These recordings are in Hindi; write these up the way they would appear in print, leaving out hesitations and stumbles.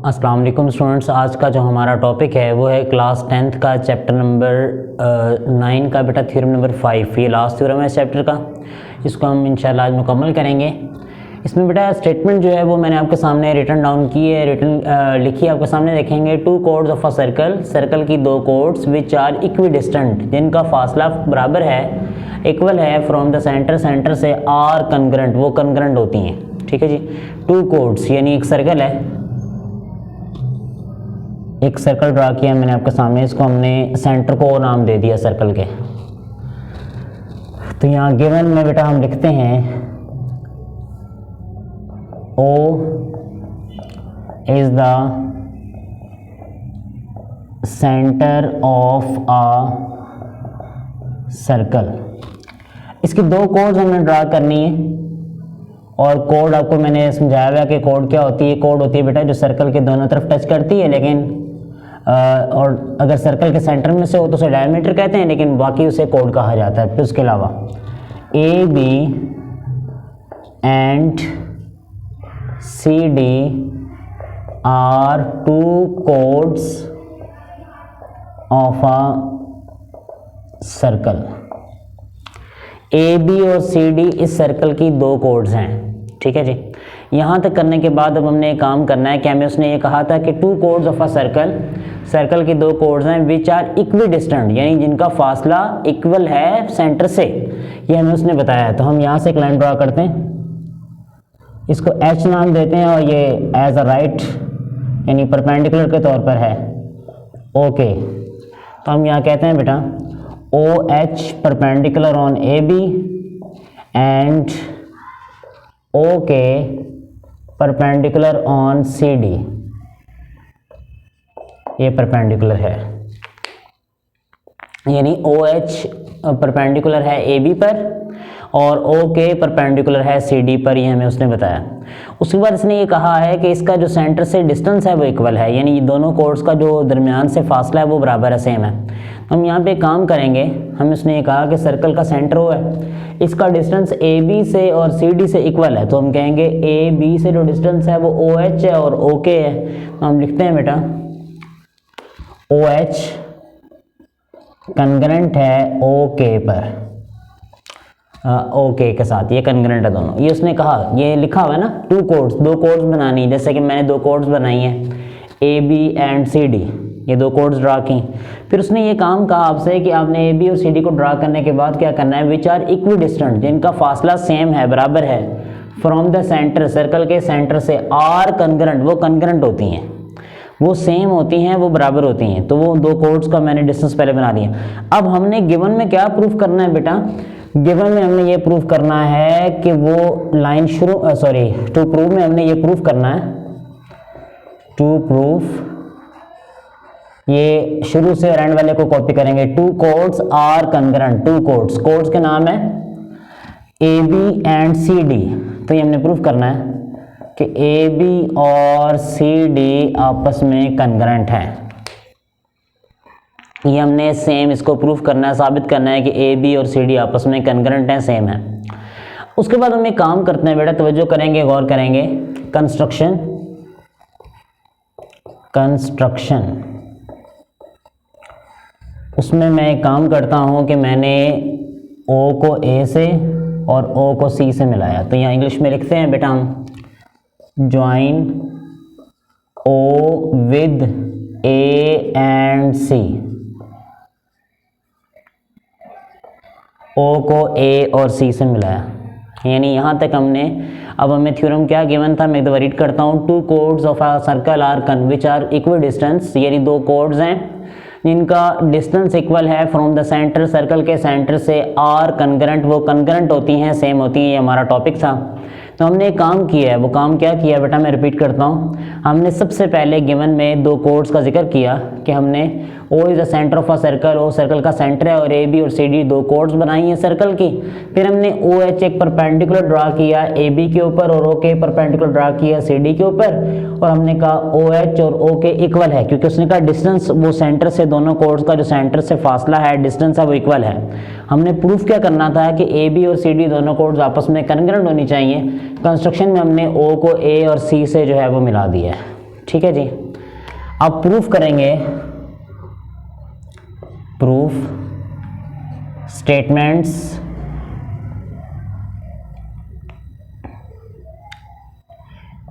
अस्सलाम वालेकुम स्टूडेंट्स। आज का जो हमारा टॉपिक है वो है क्लास 10th का चैप्टर नंबर 9 का बेटा थ्योरम नंबर 5। ये लास्ट थ्योरम है इस चैप्टर का, इसको हम इंशाल्लाह आज मुकम्मल करेंगे। इसमें बेटा स्टेटमेंट जो है वो मैंने आपके सामने रिटन डाउन की है, लिखी है आपके सामने, देखेंगे। Two chords of a circle, circle की दो कोड्स विच आर इक्विडिस्टेंट, जिनका फासला बराबर है, इक्वल है, फ्रॉम द सेंटर, सेंटर से आर कंकरेंट, वो कंकरेंट होती हैं। ठीक है जी। टू कोड्स यानी एक सर्कल है, एक सर्कल ड्रा किया मैंने आपके सामने, इसको हमने सेंटर को नाम दे दिया सर्कल के। तो यहाँ गिवन में बेटा हम लिखते हैं O is the center of a circle। इसकी दो कोड्स हमने ड्रा करनी है, और कोड आपको मैंने समझाया हुआ कि कोड क्या होती है। कोड होती है बेटा जो सर्कल के दोनों तरफ टच करती है, लेकिन और अगर सर्कल के सेंटर में से हो तो उसे डायमीटर कहते हैं, लेकिन बाकी उसे कोड कहा जाता है। फिर उसके अलावा A B and C D are two chords of a circle. A B और सी डी इस सर्कल की दो कोड्स हैं। ठीक है जी। यहाँ तक करने के बाद अब हमने एक काम करना है कि हमें उसने ये कहा था कि two chords of a circle, circle की दो कोड्स हैं विच आर इक्विडिस्टेंट, यानी जिनका फासला इक्वल है सेंटर से, ये हमें उसने बताया है। तो हम यहाँ से एक लाइन ड्रा करते हैं, इसको एच नाम देते हैं, और ये एज अ राइट यानी परपेंडिकुलर के तौर पर है। ओके, तो हम यहाँ कहते हैं बेटा O H perpendicular on A B and O K perpendicular on C D, ये परपेंडिकुलर है, यानी ओ एच परपेंडिकुलर है ए बी पर और ओ के परपेंडिकुलर है सी डी पर, ये हमें उसने बताया। उसके बाद इसने ये कहा है कि इसका जो सेंटर से डिस्टेंस है वो इक्वल है, यानी दोनों कोड्स का जो दरमियान से फासला है वो बराबर है, सेम है। तो हम यहाँ पे काम करेंगे, हमें उसने ये कहा कि सर्कल का सेंटर वो है, इसका डिस्टेंस ए बी से और सी डी से इक्वल है, तो हम कहेंगे ए बी से जो डिस्टेंस है वो ओ एच है और ओ के है। तो हम लिखते हैं बेटा ओ एच कंकरेंट है ओ के पर, ओके के साथ, ये कंकरेंट है दोनों। ये उसने कहा, ये लिखा हुआ है ना, टू कोड्स, दो कोड्स बनानी, जैसे कि मैंने दो कोड्स बनाई हैं A B and C D, ये दो कोड्स ड्रा की। फिर उसने ये काम कहा आपसे कि आपने ए बी और सी डी को ड्रा करने के बाद क्या करना है, विच आर इक्विडिस्टेंट, जिनका फासला सेम है, बराबर है, फ्रॉम द सेंटर, सर्कल के सेंटर से, आर कंकरेंट, वो कंकरेंट होती हैं, वो सेम होती हैं, वो बराबर होती हैं। तो वो दो कोड्स का मैंने डिस्टेंस पहले बना दिया। अब हमने गिवन में क्या प्रूफ करना है बेटा, गिवन में हमने ये प्रूफ करना है कि वो लाइन टू प्रूफ में हमने ये प्रूफ करना है, टू प्रूफ, ये शुरू से एंड वाले को कॉपी करेंगे। Two chords are concurrent, two chords, chords के नाम है A B and C D. तो ये हमने प्रूफ करना है कि ए बी और सी डी आपस में कंकरेंट हैं। ये हमने सेम इसको प्रूफ करना है, साबित करना है कि ए बी और सी डी आपस में कंकरेंट हैं, सेम है। उसके बाद हम एक काम करते हैं बेटा, तवज्जो करेंगे, गौर करेंगे। कंस्ट्रक्शन, उसमें मैं एक काम करता हूं कि मैंने ओ को ए से और ओ को सी से मिलाया। तो यहाँ इंग्लिश में लिखते हैं बेटा हम join O with A and C, O को ए और सी से मिलाया, यानी यहाँ तक हमने। अब हमें थ्योरम क्या गिवन था, मैं एक दफा रीड करता हूँ। Two chords of a circle are which are equal distance, यानी दो कोड्स हैं जिनका डिस्टेंस इक्वल है, फ्रॉम द सेंटर, सर्कल के सेंटर से, आर कंकरेंट, वो कंकरेंट होती हैं, सेम होती हैं, ये हमारा टॉपिक था। तो हमने एक काम किया है, वो काम क्या किया बेटा, मैं रिपीट करता हूँ। हमने सबसे पहले गिवन में दो कोड्स का जिक्र किया कि हमने O is the centre of a circle, O circle का सेंटर है, और ए बी और सी डी दो कोड्स बनाई हैं सर्कल की। फिर हमने ओ एच एक परपेंडिकुलर ड्रा किया ए बी के ऊपर, और ओ के परपेंडिकुलर ड्रा किया सी डी के ऊपर, और हमने कहा ओ एच और ओ के इक्वल है, क्योंकि उसने कहा डिस्टेंस वो सेंटर से, दोनों कोड्स का जो सेंटर से फासला है, डिस्टेंस है, वो इक्वल है। हमने प्रूफ क्या करना था कि ए बी और सी डी दोनों कोड्स आपस में कंकरेंट होनी चाहिए। कंस्ट्रक्शन में हमने ओ को ए और सी से जो है वो मिला दिया है। ठीक है जी। अब प्रूफ करेंगे, प्रूफ स्टेटमेंट्स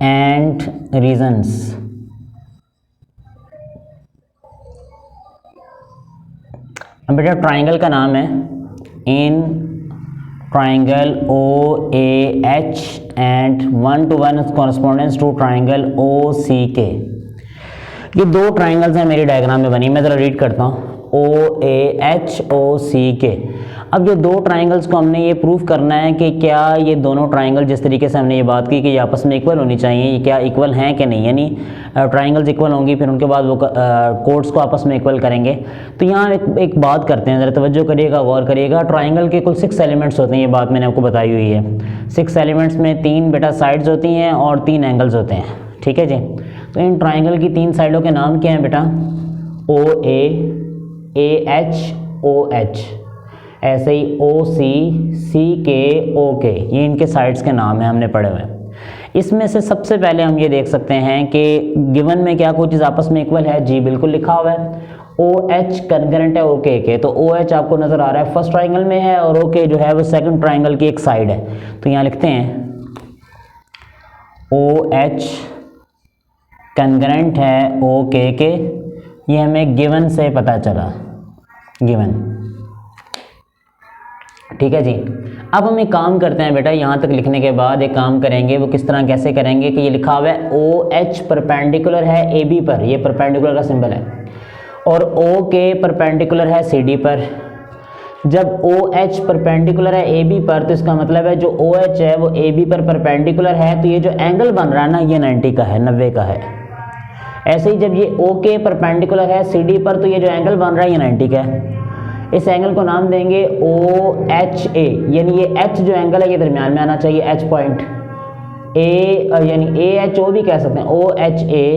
एंड रीजंस। अब बेटा ट्राइंगल का नाम है in triangle O A H and 1-to-1 correspondence to triangle O C के। ये दो ट्राइंगल्स हैं मेरी डायग्राम में बनी, मैं ज़रा रीड करता हूँ, ओ ए एच ओ सी के। अब ये दो ट्राइंगल्स को हमने ये प्रूफ करना है कि क्या ये दोनों ट्राइंगल, जिस तरीके से हमने ये बात की कि ये आपस में इक्वल होनी चाहिए, ये क्या इक्वल हैं कि नहीं, यानी ट्राइंगल्स इक्वल होंगी, फिर उनके बाद वो कोड्स को आपस में इक्वल करेंगे। तो यहाँ एक बात करते हैं, ज़रा तवज्जो करिएगा, गौर करिएगा। ट्राइंगल के कुल 6 एलिमेंट्स होते हैं, ये बात मैंने आपको बताई हुई है। 6 एलिमेंट्स में 3 बेटा साइड्स होती हैं और 3 एंगल्स होते हैं, ठीक है जी। तो इन ट्राइंगल की 3 साइडों के नाम क्या हैं बेटा? ओ ए एच ओ एच, ऐसे ही ओ सी के ओ के, ये इनके साइड्स के नाम हैं, हमने पढ़े हुए हैं। इसमें से सबसे पहले हम ये देख सकते हैं कि गिवन में क्या कोई चीज़ आपस में इक्वल है? जी बिल्कुल लिखा हुआ है। ओ एच कंकरेंट है ओ के, तो ओ एच आपको नज़र आ रहा है फर्स्ट ट्राइंगल में है और ओ के जो है वो सेकंड ट्राइंगल की एक साइड है। तो यहाँ लिखते हैं ओ एच कंकरेंट है ओ के, ये हमें गिवन से पता चला, गिवन, ठीक है जी। अब हम एक काम करते हैं बेटा, यहाँ तक लिखने के बाद एक काम करेंगे, वो किस तरह कैसे करेंगे कि ये लिखा हुआ है ओ एच परपेंडिकुलर है ए बी पर, ये परपेंडिकुलर का सिंबल है, और ओ के परपेंडिकुलर है सी डी पर। जब ओ एच परपेंडिकुलर है ए बी पर, तो इसका मतलब है जो ओ एच है वो ए बी पर परपेंडिकुलर है, तो ये जो एंगल बन रहा है ना, ये 90 का है, 90 का है। ऐसे ही जब ये ओ के परपेंडिकुलर है सी डी पर, तो ये जो एंगल बन रहा है ये 90 का है। इस एंगल को नाम देंगे ओ एच ए, यानी ये एच जो एंगल है ये दरमियान में आना चाहिए, एच पॉइंट। ए यानी ए एच ओ भी कह सकते हैं, O H A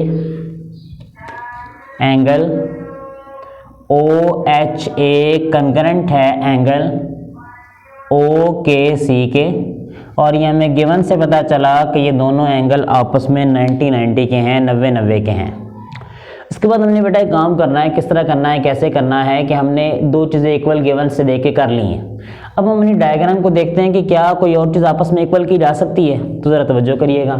angle O H A concurrent है एंगल ओ के सी के, और ये हमें गिवन से पता चला कि ये दोनों एंगल आपस में 90-90 के हैं, 90-90 के हैं। इसके बाद हमने बेटा एक काम करना है, किस तरह करना है, कैसे करना है कि हमने दो चीज़ें इक्वल गिवन से देख के कर ली हैं। अब हम अपनी डायग्राम को देखते हैं कि क्या कोई और चीज़ आपस में इक्वल की जा सकती है। तो ज़रा तवज्जो करिएगा,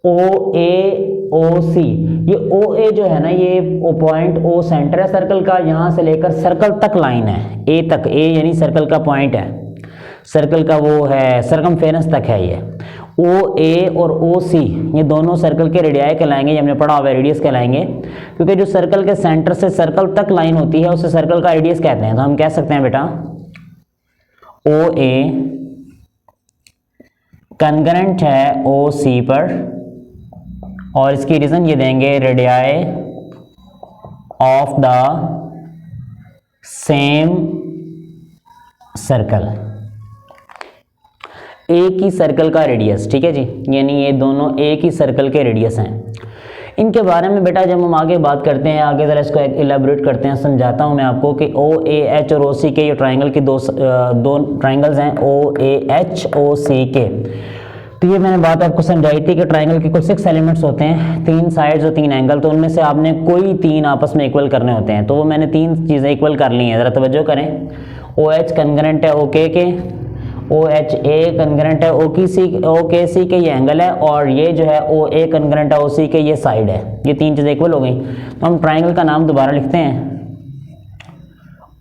ओ ए ओ सी, ये ओ ए जो है ना, ये ओ पॉइंट ओ सेंटर है सर्कल का, यहाँ से लेकर सर्कल तक लाइन है, ए तक, ए यानी सर्कल का पॉइंट है, सर्कल का वो है सरकमफेरेंस तक है ये। ओ ए और ओ सी ये दोनों सर्कल के रेडियाई कहलाएंगे, ये हमने पढ़ा हुआ है, रेडियस कहलाएंगे, क्योंकि जो सर्कल के सेंटर से सर्कल तक लाइन होती है उसे सर्कल का रेडियस कहते हैं। तो हम कह सकते हैं बेटा ओ ए कंकरेंट है ओ सी पर, और इसकी रीजन ये देंगे radii of the same circle, एक ही सर्कल का रेडियस, ठीक है जी, यानी ये दोनों एक ही सर्कल के रेडियस हैं। इनके बारे में बेटा जब हम आगे बात करते हैं, आगे ज़रा इसको इलेबोरेट करते हैं, समझाता हूँ मैं आपको कि ओ ए एच और ओ सी के ये ट्राइंगल की दो ट्राइंगल्स हैं, ओ ए एच ओ सी के। तो ये मैंने बात आपको समझाई थी कि ट्राइंगल के कुल 6 एलिमेंट्स होते हैं, 3 साइड्स और 3 एंगल, तो उनमें से आपने कोई 3 आपस में इक्वल करने होते हैं। तो वो मैंने 3 चीज़ें इक्वल कर ली हैं, ज़रा तवज्जो करें। ओ एच कंकरेंट है ओ के, ओ एच ए कंकरेंट है ओ के सी के, ये एंगल है, और ये जो है ओ ए कंकरेंट है ओ सी के, ये साइड है। ये 3 चीज़ें इक्वल हो गई। तो हम ट्राइंगल का नाम दोबारा लिखते हैं,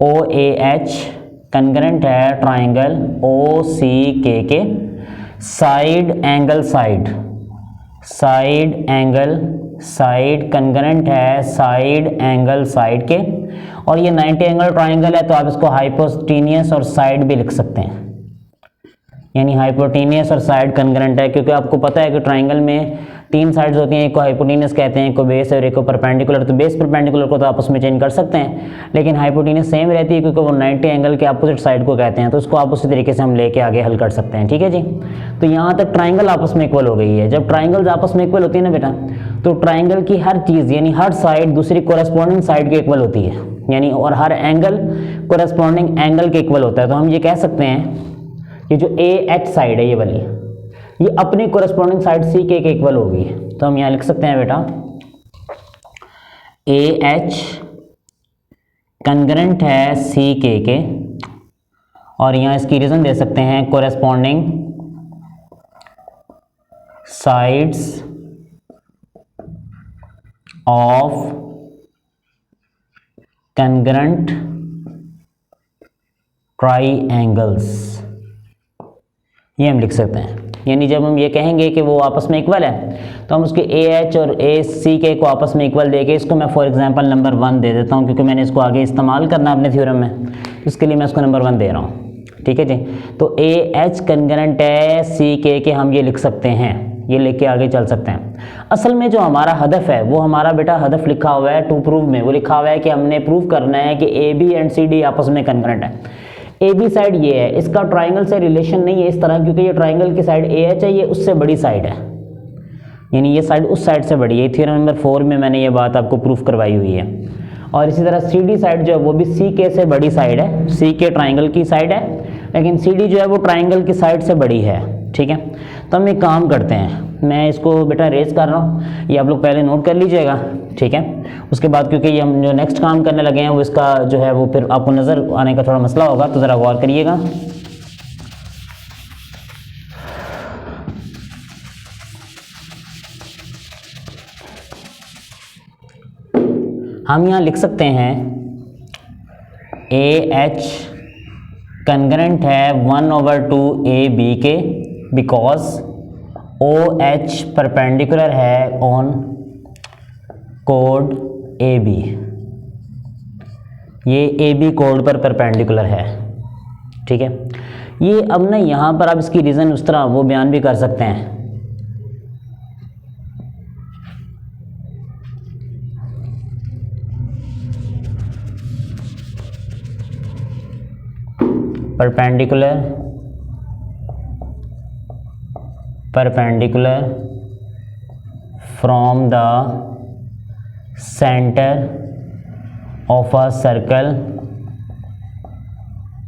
ओ ए एच कंकरेंट है ट्राइंगल ओ सी के, side angle side, side angle side concurrent है साइड एंगल साइड के, और ये 90 एंगल ट्राइंगल है, तो आप इसको हाइपोटेनियस और साइड भी लिख सकते हैं, यानी हाइपोटेनियस और साइड कंकरेंट है, क्योंकि आपको पता है कि ट्राइंगल में 3 साइड्स होती हैं, एक को हाइपोटेनियस कहते हैं, एक को बेस और एक को परपेंडिकुलर। तो बेस परपेंडिकुलर को तो आपस में चेंज कर सकते हैं, लेकिन हाइपोटेनियस सेम रहती है क्योंकि वो 90 एंगल के अपोजिट साइड को कहते हैं, तो उसको आप उसी तरीके से हम लेके आगे हल कर सकते हैं, ठीक है जी। तो यहाँ तक ट्राइंगल आपस में इक्वल हो गई है। जब ट्राइंगल्स आपस में इक्वल होती है ना बेटा, तो ट्राइंगल की हर चीज़ यानी हर साइड दूसरी कोरेस्पॉन्डिंग साइड के इक्वल होती है, यानी और हर एंगल कोरेस्पॉन्डिंग एंगल के इक्वल होता है। तो हम ये कह सकते हैं ये जो ए एच साइड है ये वाली, ये अपनी कोरेस्पॉन्डिंग साइड सी के इक्वल होगी। तो हम यहाँ लिख सकते हैं बेटा ए एच कंग्रेंट है सी के, और यहाँ इसकी रीज़न दे सकते हैं कोरेस्पॉन्डिंग साइड्स ऑफ कंग्रेंट ट्राइएंगल्स, ये हम लिख सकते हैं। यानी जब हम ये कहेंगे कि वो आपस में इक्वल है तो हम उसके ए एच और ए सी के को आपस में इक्वल देके इसको मैं फॉर एग्जांपल नंबर 1 दे देता हूँ, क्योंकि मैंने इसको आगे इस्तेमाल करना अपने थ्योरम में, इसके लिए मैं इसको नंबर 1 दे रहा हूँ। ठीक है जी। तो ए एच कंग्रेंट है सी के हम ये लिख सकते हैं, ये लेके आगे चल सकते हैं। असल में जो हमारा हदफ है वो हमारा बेटा हदफ लिखा हुआ है टू प्रूव में, वो लिखा हुआ है कि हमने प्रूव करना है कि A B and C D आपस में कंग्रेंट है। ए बी साइड ये है, इसका ट्राइंगल से रिलेशन नहीं है इस तरह, क्योंकि ये ट्राइंगल की साइड ए एच है, ये उससे बड़ी साइड है, यानी ये साइड उस साइड से बड़ी है। थ्योरम नंबर 4 में मैंने ये बात आपको प्रूफ करवाई हुई है। और इसी तरह सी डी साइड जो है वो भी सी के से बड़ी साइड है, सी के ट्राइंगल की साइड है, लेकिन सी डी जो है वो ट्राइंगल की साइड से बड़ी है। ठीक है, तो हम एक काम करते हैं, मैं इसको बेटा रेस कर रहा हूँ, ये आप लोग पहले नोट कर लीजिएगा। ठीक है, उसके बाद क्योंकि ये हम जो नेक्स्ट काम करने लगे हैं वो इसका जो है वो फिर आपको नज़र आने का थोड़ा मसला होगा, तो ज़रा गौर करिएगा। हम यहाँ लिख सकते हैं ए एच कंग्रेंट है 1/2 ए बी के, बिकॉज ओ एच परपेंडिकुलर है ऑन कोड ए बी, ये ए बी कोड पर परपेंडिकुलर है। ठीक है, ये अब ना यहाँ पर आप इसकी रीज़न उस तरह वो बयान भी कर सकते हैं। perpendicular from the center of a circle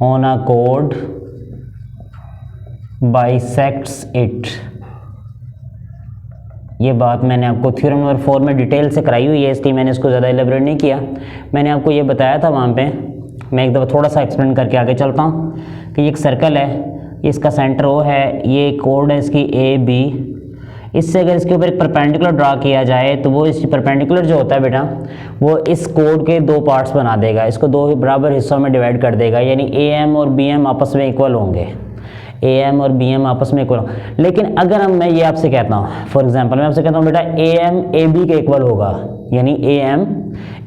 on a chord bisects it। ये बात मैंने आपको थ्योरम नंबर 4 में डिटेल से कराई हुई है, इसलिए मैंने इसको ज़्यादा एलेबोरेट नहीं किया। मैंने आपको ये बताया था वहाँ पे, मैं एक दफ़ा थोड़ा सा एक्सप्लेन करके आगे चलता हूँ कि एक सर्कल है, इसका सेंटर ओ है, ये कोड है इसकी ए बी, इससे अगर इसके ऊपर एक परपेंडिकुलर ड्रा किया जाए तो वो इस परपेंडिकुलर जो होता है बेटा वो इस कोड के दो पार्ट्स बना देगा, इसको दो बराबर हिस्सों में डिवाइड कर देगा, यानी ए एम और बी एम आपस में इक्वल होंगे, ए एम और बी एम आपस में इक्वल होंगे। लेकिन अगर मैं ये आपसे कहता हूँ, फॉर एग्जांपल मैं आपसे कहता हूँ बेटा ए एम ए बी के इक्वल होगा, यानी ए एम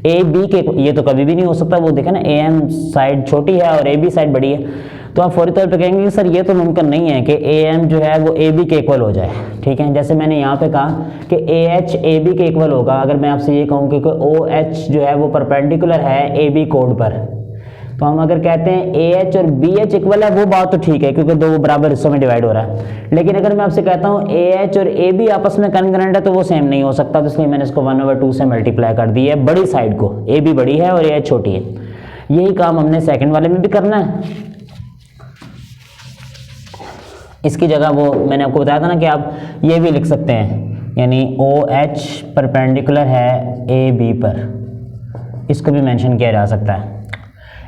ए बी के, ये तो कभी भी नहीं हो सकता, वो देखे ना ए एम साइड छोटी है और ए बी साइड बड़ी है, तो आप फौरी तौर पे कहेंगे कि सर ये तो मुमकिन नहीं है कि ए एम जो है वो ए बी के इक्वल हो जाए। ठीक है, जैसे मैंने यहाँ पे कहा कि ए एच ए बी के इक्वल होगा, अगर मैं आपसे ये कहूँ कि ओ एच जो है वो परपेंडिकुलर है ए बी कोड पर, तो हम अगर कहते हैं ए एच और बी एच इक्वल है, वो बात तो ठीक है क्योंकि दो बराबर हिस्सों में डिवाइड हो रहा है। लेकिन अगर मैं आपसे कहता हूँ ए एच और ए बी आपस में कंग्रेंट है तो वो सेम नहीं हो सकता, तो इसलिए मैंने इसको 1/2 से मल्टीप्लाई कर दी है बड़ी साइड को, ए बी बड़ी है और ए एच छोटी है। यही काम हमने सेकंड वाले में भी करना है। इसकी जगह वो मैंने आपको बताया था ना कि आप ये भी लिख सकते हैं, यानी ओ एच परपेंडिकुलर है ए बी पर, इसको भी मेंशन किया जा सकता है।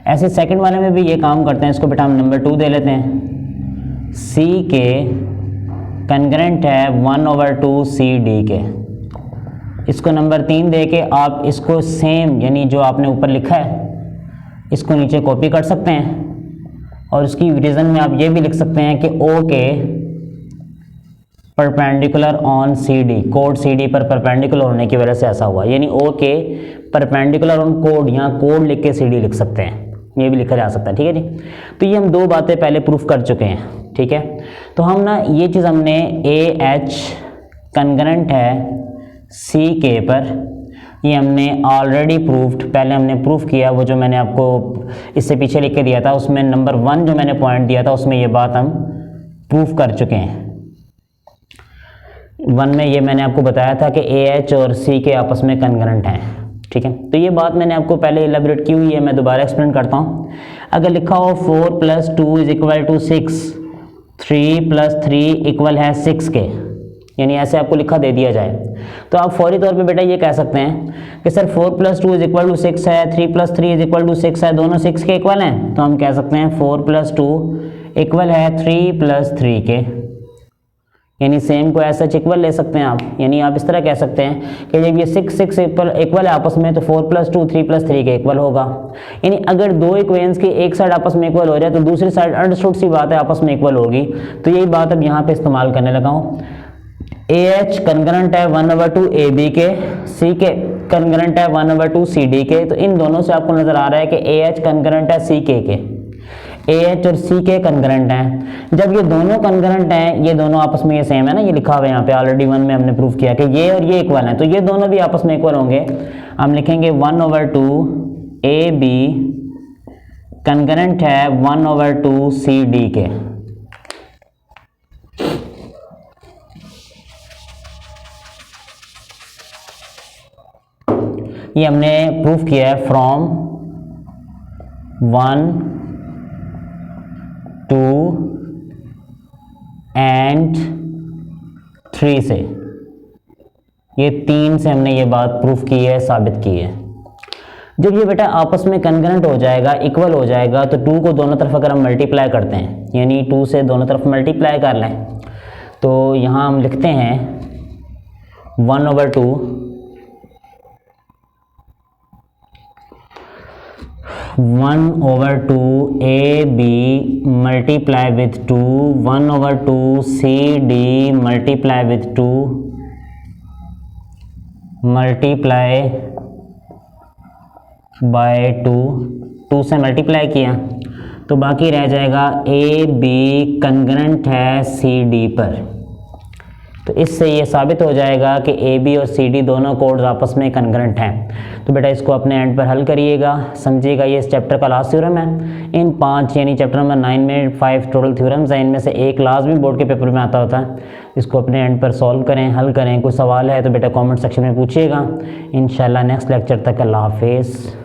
ऐसे सेकंड वाले में भी ये काम करते हैं, इसको बेटा हम नंबर 2 दे लेते हैं, सी के कंग्रेंट है 1/2 सी डी के, इसको नंबर 3 दे के आप इसको सेम यानी जो आपने ऊपर लिखा है इसको नीचे कॉपी कर सकते हैं, और उसकी रीज़न में आप ये भी लिख सकते हैं कि O K perpendicular on C D, कोड सी डी पर परपेंडिकुलर होने की वजह से ऐसा हुआ, यानी ओ के परपेंडिकुलर ऑन कोड, यहाँ कोड लिख के सी डी लिख सकते हैं, ये भी लिखा जा सकता है। ठीक है जी, तो ये हम दो बातें पहले प्रूफ कर चुके हैं। ठीक है, तो हम ना ये चीज़ हमने ए एच कंग्रेंट है सी के पर, ये हमने ऑलरेडी प्रूफ्ड, पहले हमने प्रूफ किया, वो जो मैंने आपको इससे पीछे लिख के दिया था उसमें नंबर 1 जो मैंने पॉइंट दिया था उसमें ये बात हम प्रूफ कर चुके हैं। 1 में ये मैंने आपको बताया था कि ए एच और सी के आपस में कंग्रेंट हैं। ठीक है, तो ये बात मैंने आपको पहले इलेबोरेट की हुई है, मैं दोबारा एक्सप्लेन करता हूँ। अगर लिखा हो 4 + 2 = 6, 3 + 3 = 6 के, यानी ऐसे आपको लिखा दे दिया जाए तो आप फौरी तौर पे बेटा ये कह सकते हैं कि सर 4 + 2 = 6 है, 3 + 3 = 6 है, दोनों 6 के इक्वल हैं, तो हम कह सकते हैं 4 + 2 इक्वल है 3 + 3 के, यानी सेम को ऐसा इक्वल ले सकते हैं आप। यानी आप इस तरह कह सकते हैं कि जब ये 6 इक्वल है आपस में तो 4 + 2 3 + 3 के इक्वल होगा। यानी अगर दो इक्वेशंस की एक साइड आपस में इक्वल हो जाए तो दूसरी साइड अंडरस्टूड सी बात है आपस में इक्वल होगी। तो यही बात अब यहाँ पे इस्तेमाल करने लगा हूँ। AH कंकरेंट है 1/2 AB के, CK कंकरेंट है 1/2 CD के। तो इन दोनों से आपको नजर आ रहा है कि AH कंकरेंट है CK के, AH और CK कंकरेंट हैं। जब ये दोनों कंकरेंट हैं, ये दोनों आपस में ये सेम है ना, ये लिखा हुआ है यहाँ पे ऑलरेडी 1 में हमने प्रूफ किया कि ये और ये इक्वल हैं, तो ये दोनों भी आपस में इक्वल होंगे। हम लिखेंगे 1/2 AB कंकरेंट है 1/2 CD के। ये हमने प्रूफ किया है फ्रॉम 1 2 एंड 3 से, ये 3 से हमने ये बात प्रूफ की है, साबित की है। जब ये बेटा आपस में कंकरेंट हो जाएगा, इक्वल हो जाएगा, तो 2 को दोनों तरफ अगर हम मल्टीप्लाई करते हैं, यानी 2 से दोनों तरफ मल्टीप्लाई कर लें, तो यहाँ हम लिखते हैं 1/2 AB multiply with 2 1/2 CD multiply with 2 multiply by 2 से मल्टीप्लाई किया तो बाकी रह जाएगा AB कंकरेंट है CD पर। तो इससे ये साबित हो जाएगा कि AB और CD दोनों कोड्स आपस में कंकरेंट हैं। तो बेटा इसको अपने एंड पर हल करिएगा, समझिएगा। ये इस चैप्टर का लास्ट थ्योरम है। इन 5 यानी चैप्टर नंबर 9 में 5 टोटल थ्योरम्स हैं, इनमें से एक लाजमी बोर्ड के पेपर में आता होता है। इसको अपने एंड पर सॉल्व करें, हल करें। कोई सवाल है तो बेटा कॉमेंट सेक्शन में पूछिएगा। इंशाल्लाह नेक्स्ट लेक्चर तक अल्लाह हाफिज़।